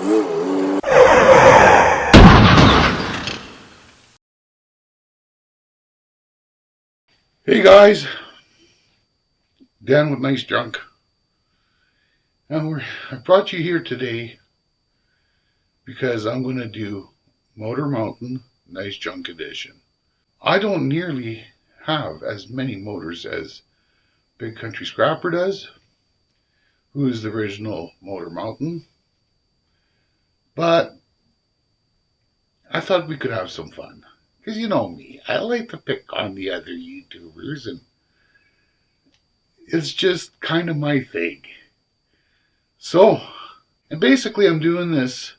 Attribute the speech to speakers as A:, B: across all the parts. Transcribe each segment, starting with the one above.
A: Hey guys, Dan with Nice Junk. And I brought you here today because I'm going to do Motor Mountain Nice Junk Edition. I don't nearly have as many motors as Big Country Scrapper does, who is the original Motor Mountain. But I thought we could have some fun. Because you know me, I like to pick on the other YouTubers, and it's just kind of my thing. So, and basically I'm doing this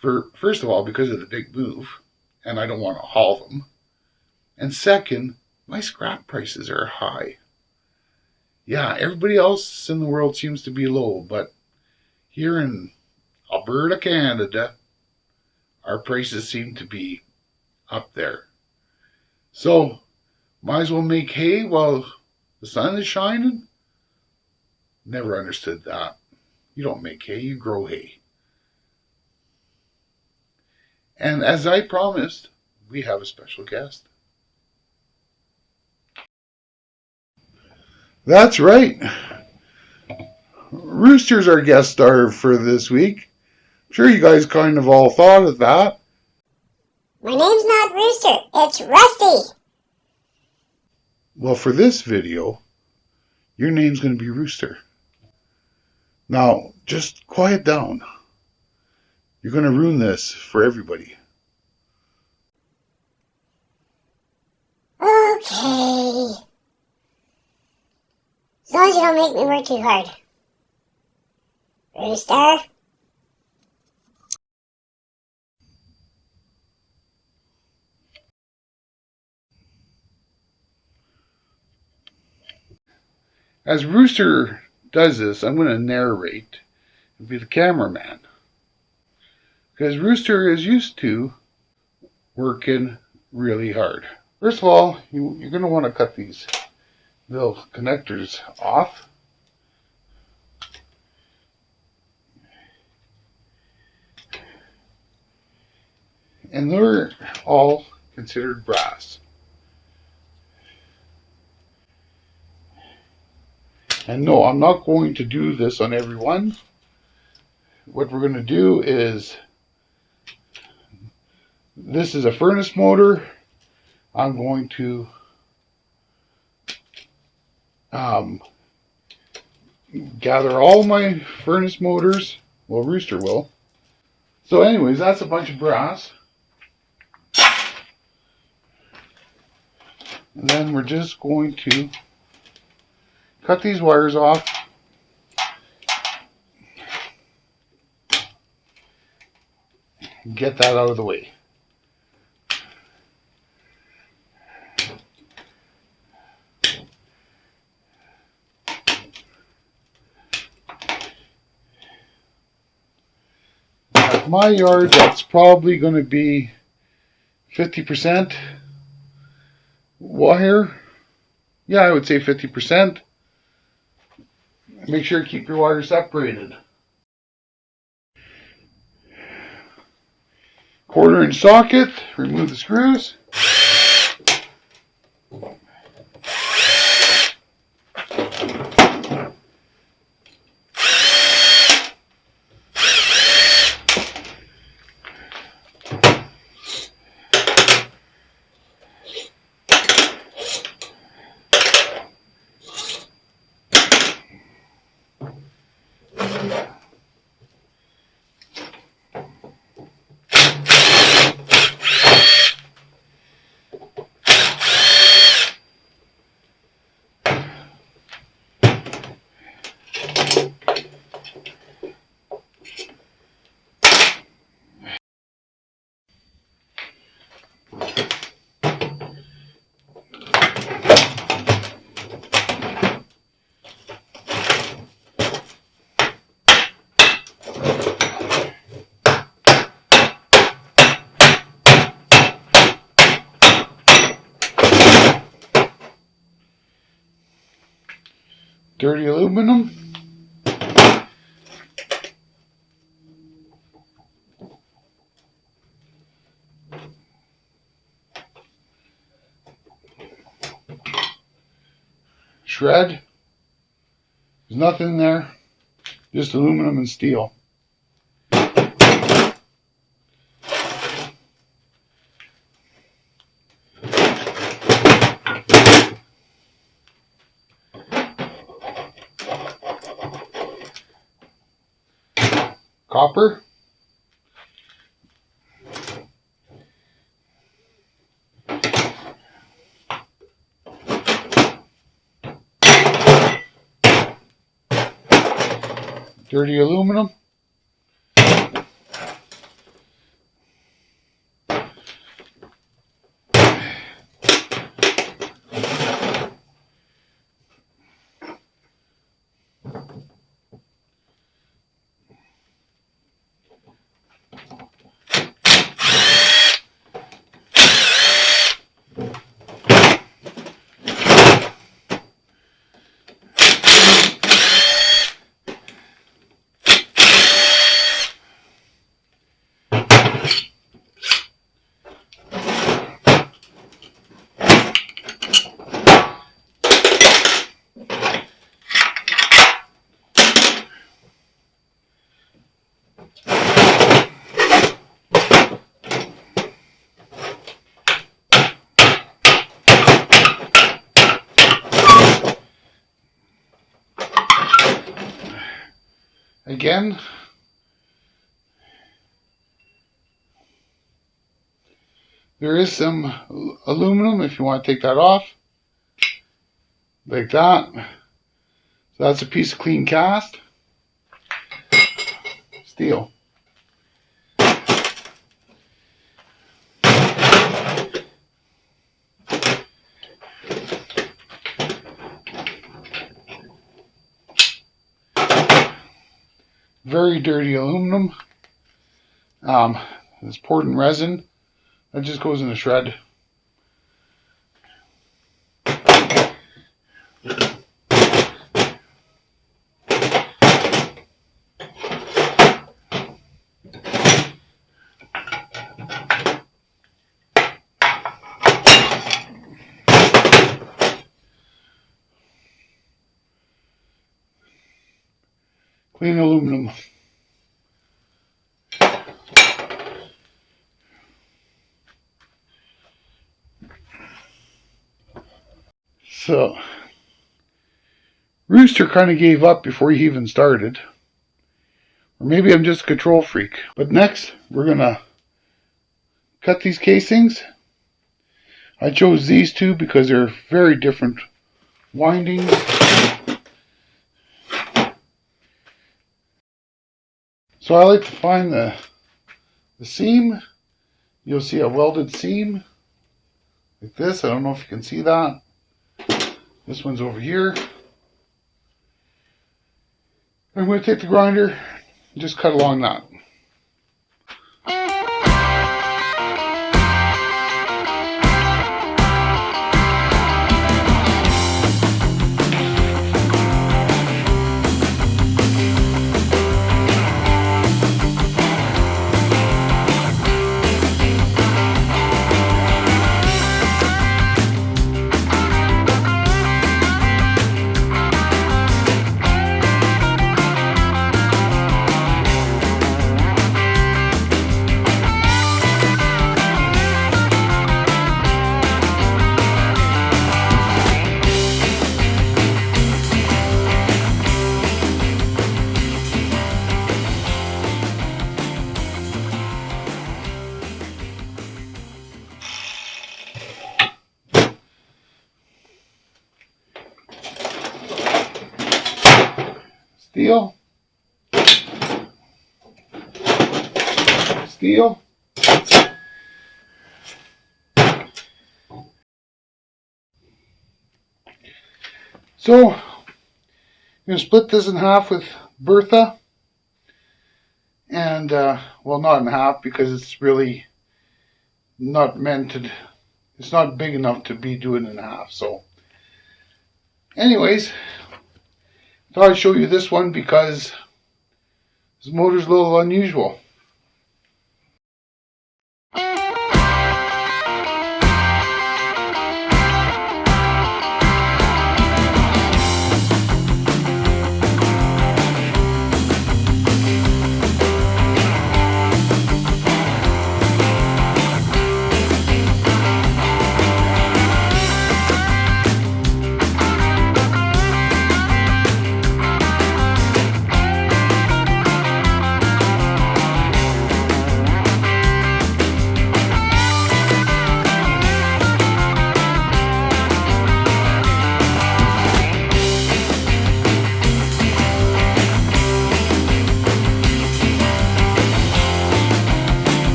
A: for, first of all, because of the big move, and I don't want to haul them. And second, my scrap prices are high. Yeah, everybody else in the world seems to be low, but here in Alberta, Canada, our prices seem to be up there. So, might as well make hay while the sun is shining? Never understood that. You don't make hay, you grow hay. And as I promised, we have a special guest. That's right. Rooster's our guest star for this week. I'm sure you guys kind of all thought of that.
B: My name's not Rooster, it's Rusty.
A: Well, for this video, your name's going to be Rooster. Now, just quiet down. You're going to ruin this for everybody.
B: Okay. As long as you don't make me work too hard. Rooster?
A: As Rooster does this, I'm going to narrate and be the cameraman. Because Rooster is used to working really hard. First of all, you're going to want to cut these little connectors off. And they're all considered brass. And no, I'm not going to do this on every one. What we're going to do is, this is a furnace motor. I'm going to gather all my furnace motors. Well, Rooster will. So anyways, that's a bunch of brass. And then we're just going to cut these wires off. Get that out of the way. At my yard, that's probably going to be 50% wire. Yeah, I would say 50%. Make sure to keep your wire separated. 1/4-inch socket, remove the screws. Dirty aluminum. shred. There's nothing there, just aluminum and steel. Copper. Dirty aluminum. Again, there is some aluminum if you want to take that off, like that. So that's a piece of clean cast. Steel. Very dirty aluminum. It's poured in resin. That just goes in a shred. Clean aluminum. So, Rooster kind of gave up before he even started. Or maybe I'm just a control freak. But next, we're going to cut these casings. I chose these two because they're very different windings. So I like to find the seam. You'll see a welded seam like this. I don't know if you can see that. This one's over here. I'm going to take the grinder and just cut along that. Steel, steel, so I'm going to split this in half with Bertha, and well, not in half because it's really not meant to, it's not big enough to be doing in half. So anyways, I thought I'd show you this one because this motor's a little unusual.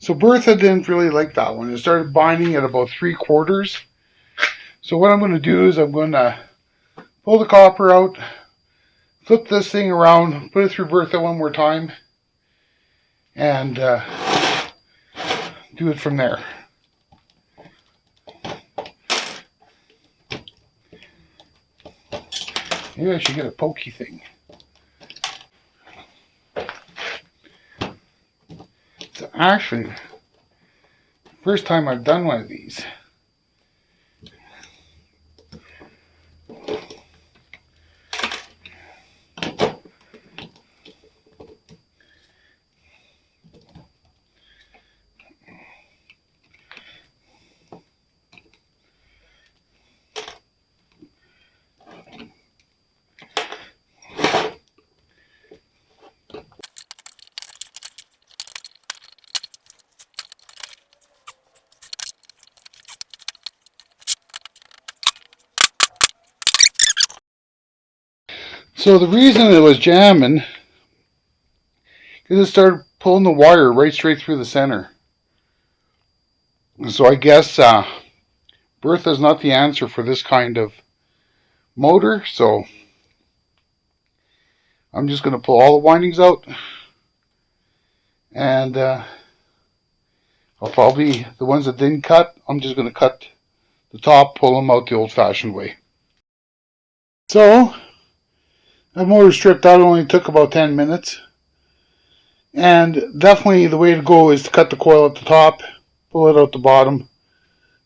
A: So Bertha didn't really like that one. It started binding at about 3/4. So what I'm going to do is I'm going to pull the copper out, flip this thing around, put it through Bertha one more time, and do it from there. Maybe I should get a pokey thing. It's actually the first time I've done one of these. So the reason it was jamming is it started pulling the wire right straight through the center. So I guess Bertha's not the answer for this kind of motor. So I'm just going to pull all the windings out, and I'll probably, the ones that didn't cut, I'm just going to cut the top, pull them out the old-fashioned way. So that motor stripped out only took about 10 minutes. And definitely the way to go is to cut the coil at the top, pull it out the bottom.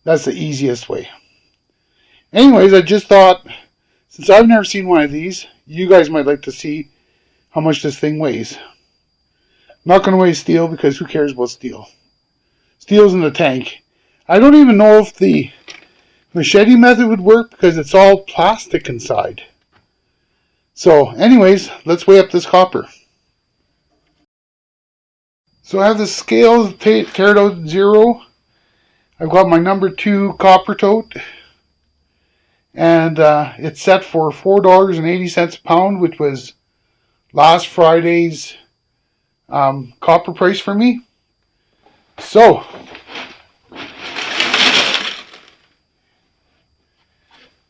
A: That's the easiest way. Anyways, I just thought, since I've never seen one of these, you guys might like to see how much this thing weighs. I'm not going to weigh steel because who cares about steel? Steel's in the tank. I don't even know if the machete method would work because it's all plastic inside. So anyways, let's weigh up this copper. So I have the scales teared out at 0. I've got my number 2 copper tote. And it's set for $4.80 a pound, which was last Friday's copper price for me. So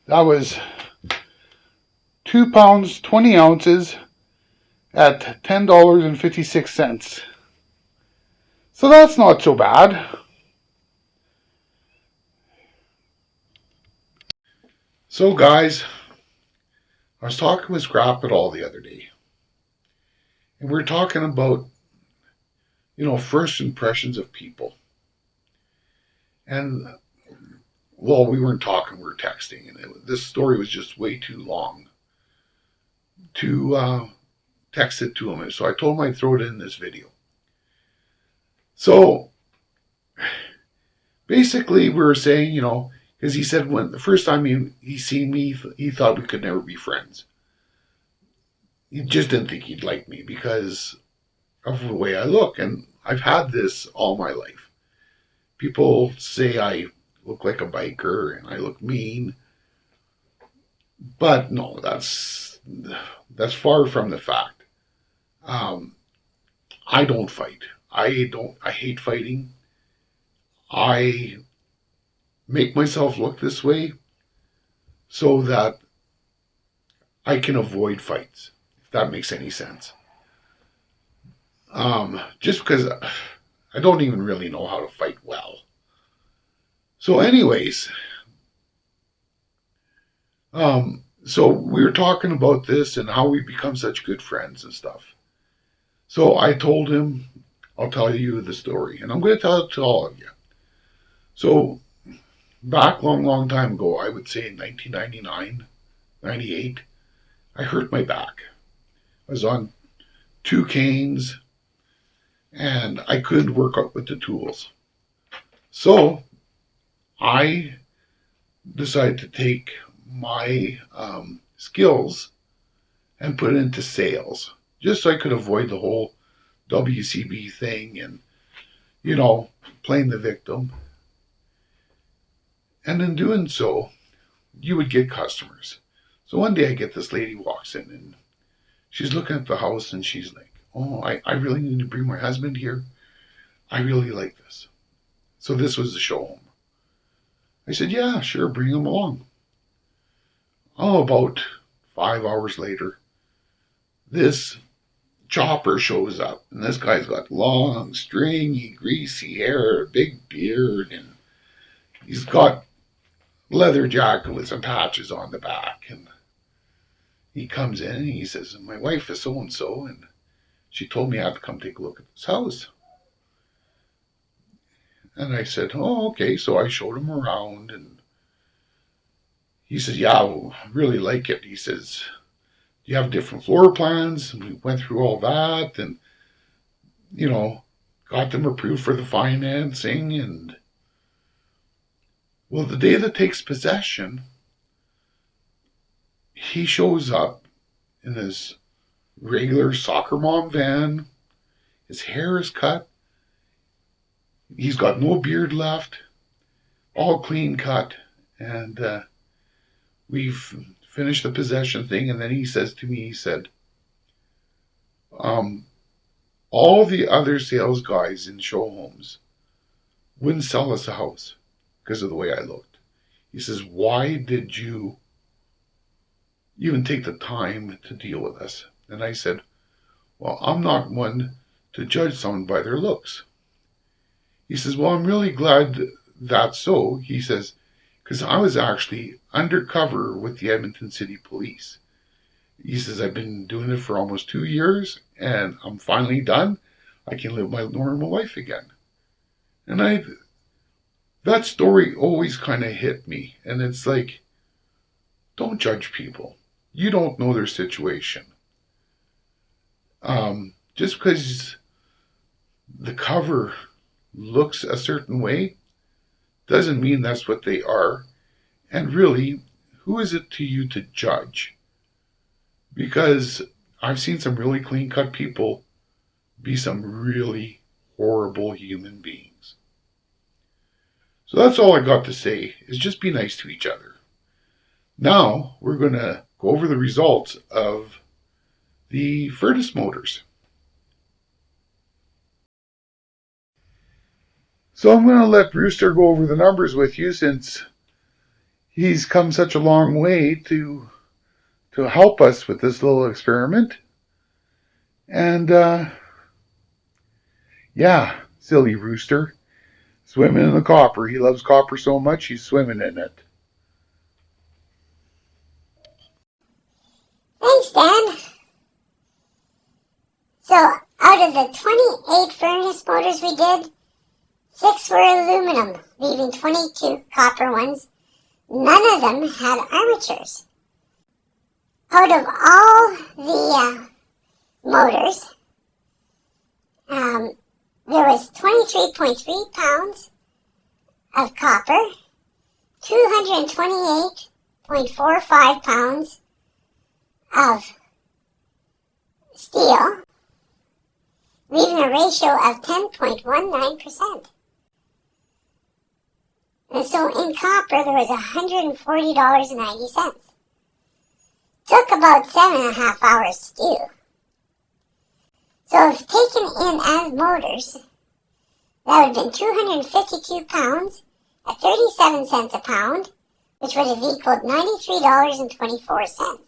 A: that was 2 pounds 20 ounces at $10.56. So that's not so bad. So guys, I was talking with Scrap It All the other day. And we were talking about, first impressions of people. And, well, we weren't talking, we were texting. And this story was just way too long to text it to him. So I told him I'd throw it in this video. So basically we were saying, because he said when the first time he seen me, he thought we could never be friends. He just didn't think he'd like me because of the way I look. And I've had this all my life. People say I look like a biker and I look mean. But no, that's far from the fact. I don't fight. I hate fighting. I make myself look this way so that I can avoid fights, if that makes any sense. Just because I don't even really know how to fight well. So anyways, so we were talking about this and how we become such good friends and stuff. So I told him, I'll tell you the story, and I'm going to tell it to all of you. So back long time ago, I would say in 1999, 98, I hurt my back. I was on 2 canes, and I couldn't work out with the tools. So I decided to take my skills and put it into sales, just so I could avoid the whole WCB thing and, playing the victim. And in doing so, you would get customers. So one day I get this lady walks in and she's looking at the house and she's like, oh, I really need to bring my husband here. I really like this. So this was the show home. I said, yeah, sure, bring him along. Oh, about 5 hours later, this chopper shows up. And this guy's got long, stringy, greasy hair, a big beard, and he's got leather jacket with some patches on the back. And he comes in and he says, my wife is so-and-so, and she told me I had to come take a look at this house. And I said, oh, okay. So I showed him around, and he says, yeah, I really like it. He says, do you have different floor plans? And we went through all that and, got them approved for the financing. And, well, the day that takes possession, he shows up in his regular soccer mom van. His hair is cut. He's got no beard left, all clean cut. And we've finished the possession thing. And then he says to me, he said, all the other sales guys in show homes wouldn't sell us a house because of the way I looked. He says, why did you even take the time to deal with us? And I said, well, I'm not one to judge someone by their looks. He says, well, I'm really glad that's so. He says, because I was actually undercover with the Edmonton City Police. He says, I've been doing it for almost 2 years, and I'm finally done. I can live my normal life again. And that story always kind of hit me. And it's like, don't judge people. You don't know their situation. Just because the cover looks a certain way doesn't mean that's what they are. And really, who is it to you to judge? Because I've seen some really clean-cut people be some really horrible human beings. So that's all I got to say, is just be nice to each other. Now, we're going to go over the results of the furnace motors. So I'm going to let Rooster go over the numbers with you, since he's come such a long way to help us with this little experiment. And, yeah, silly Rooster. Swimming in the copper. He loves copper so much, he's swimming in it.
B: Thanks, Dan. So, out of the 28 furnace motors we did, 6 were aluminum, leaving 22 copper ones. None of them had armatures. Out of all the motors, there was 23.3 pounds of copper, 228.45 pounds of steel, leaving a ratio of 10.19%. And so in copper, there was $140.90. Took about 7.5 hours to do. So if taken in as motors, that would have been 252 pounds at 37 cents a pound, which would have equaled $93.24.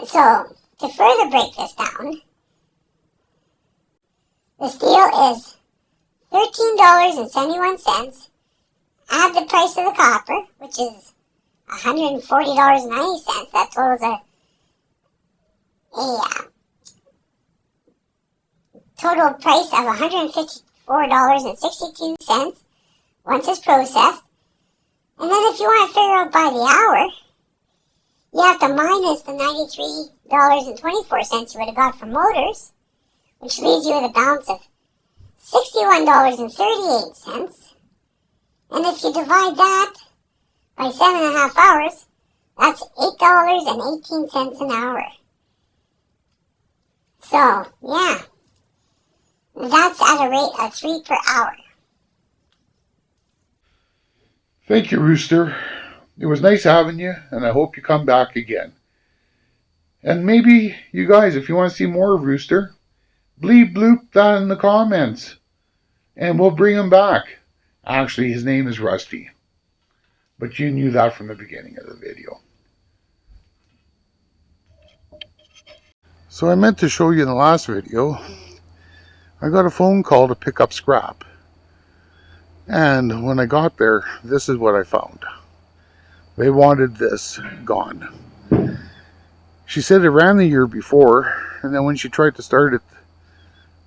B: So, to further break this down, the steel is $13.71. Add the price of the copper, which is $140.90. That totals a total price of $154.62 once it's processed. And then if you want to figure out by the hour, you have to minus the $93.24 you would have got from motors, which leaves you with a balance of $61.38. And if you divide that by 7.5 hours, that's $8.18 an hour. So, yeah, that's at a rate of 3 per hour.
A: Thank you, Rooster. It was nice having you, and I hope you come back again. And maybe you guys, if you want to see more of Rooster, bleep bloop that in the comments and we'll bring him back. Actually, his name is Rusty, but you knew that from the beginning of the video. So I meant to show you in the last video, I got a phone call to pick up scrap. And when I got there, this is what I found. They wanted this gone. She said it ran the year before, and then when she tried to start it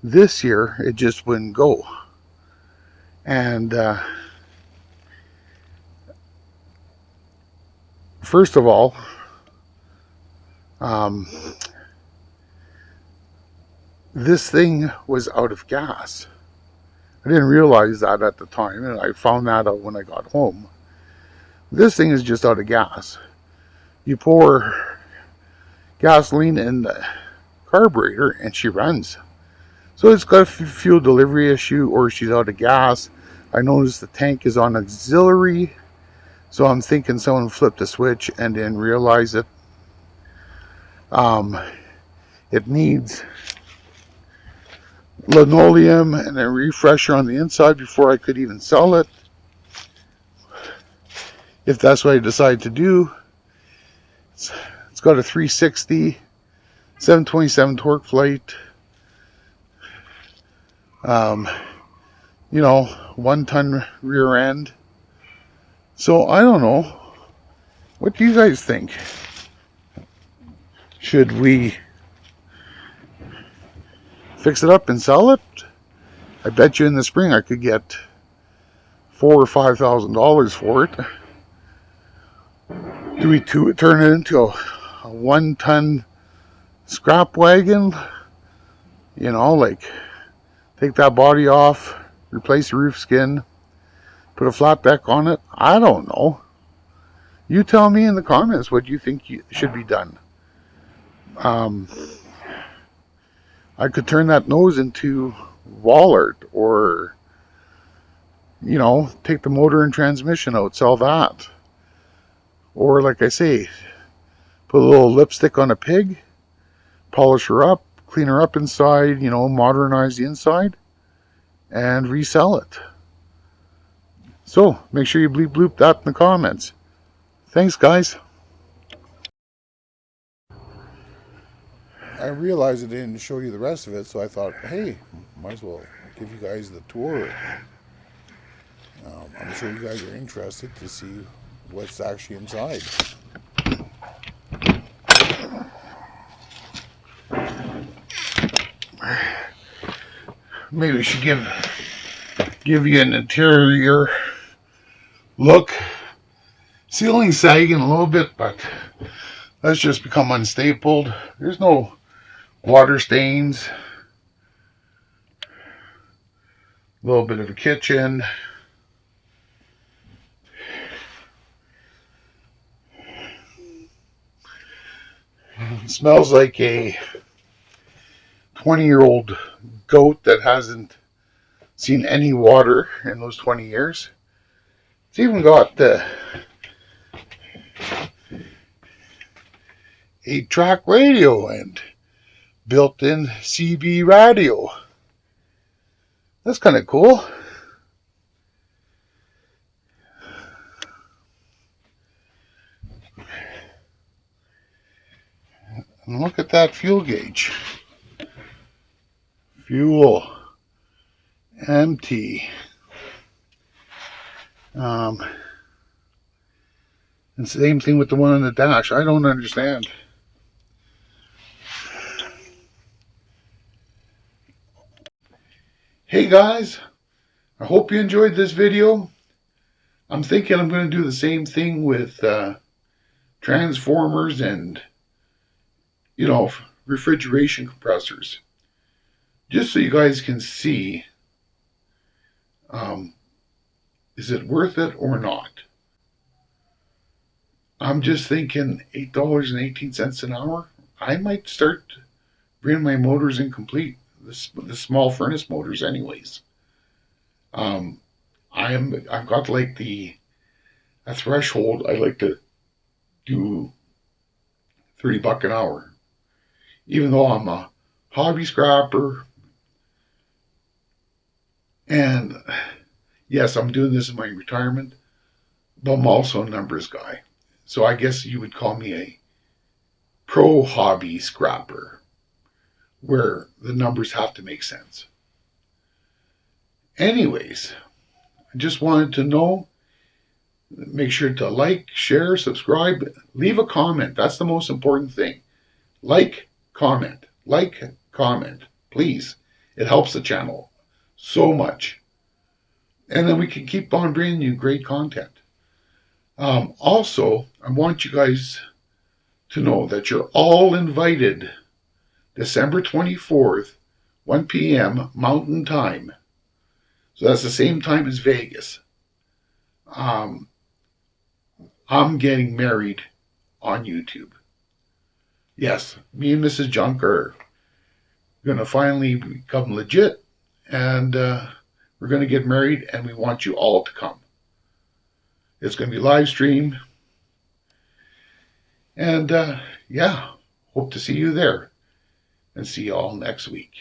A: this year, it just wouldn't go. And first of all, this thing was out of gas. I didn't realize that at the time, and I found that out when I got home. This thing is just out of gas. You pour gasoline in the carburetor and she runs. So it's got a fuel delivery issue, or she's out of gas. I noticed the tank is on auxiliary, so I'm thinking someone flipped a switch and didn't realize it. It needs linoleum and a refresher on the inside before I could even sell it, if that's what I decide to do. It's got a 360 727 torque plate, 1-ton rear end. So I don't know, what do you guys think? Should we fix it up and sell it? I bet you in the spring I could get $4,000 or $5,000 for it. Do we turn it into a 1-ton scrap wagon? Like take that body off, replace the roof skin, put a flat deck on it? I don't know. You tell me in the comments what you think should be done. I could turn that nose into wall art, or take the motor and transmission out, sell that. Or like I say, put a little lipstick on a pig, polish her up, clean her up inside, modernize the inside, and resell it. So make sure you bleep bloop that in the comments. Thanks, guys. I realized I didn't show you the rest of it, so I thought, hey, might as well give you guys the tour. I'm sure you guys are interested to see what's actually inside. Maybe we should give you an interior look. Ceiling sagging a little bit, but that's just become unstapled. There's no water stains. A little bit of a kitchen. It smells like a 20-year-old goat that hasn't seen any water in those 20 years. It's even got the 8-track radio and built-in CB radio. That's kind of cool. And look at that fuel gauge. Fuel empty. And same thing with the one on the dash. I don't understand. Hey guys, I hope you enjoyed this video. I'm thinking I'm going to do the same thing with transformers and refrigeration compressors, just so you guys can see, is it worth it or not? I'm just thinking $8.18 an hour. I might start bringing my motors in complete, the small furnace motors anyways. I've got like a threshold. I like to do $30 an hour. Even though I'm a hobby scrapper, And yes, I'm doing this in my retirement, but I'm also a numbers guy. So I guess you would call me a pro hobby scrapper, where the numbers have to make sense. Anyways, I just wanted to know, make sure to like, share, subscribe, leave a comment. That's the most important thing. Like, comment, please. It helps the channel so much. And then we can keep on bringing you great content. Also, I want you guys to know that you're all invited December 24th, 1 p.m. Mountain Time. So that's the same time as Vegas. I'm getting married on YouTube. Yes, me and Mrs. Junk are going to finally become legit, and we're going to get married, and we want you all to come. It's going to be live stream, and yeah, hope to see you there, and see you all next week.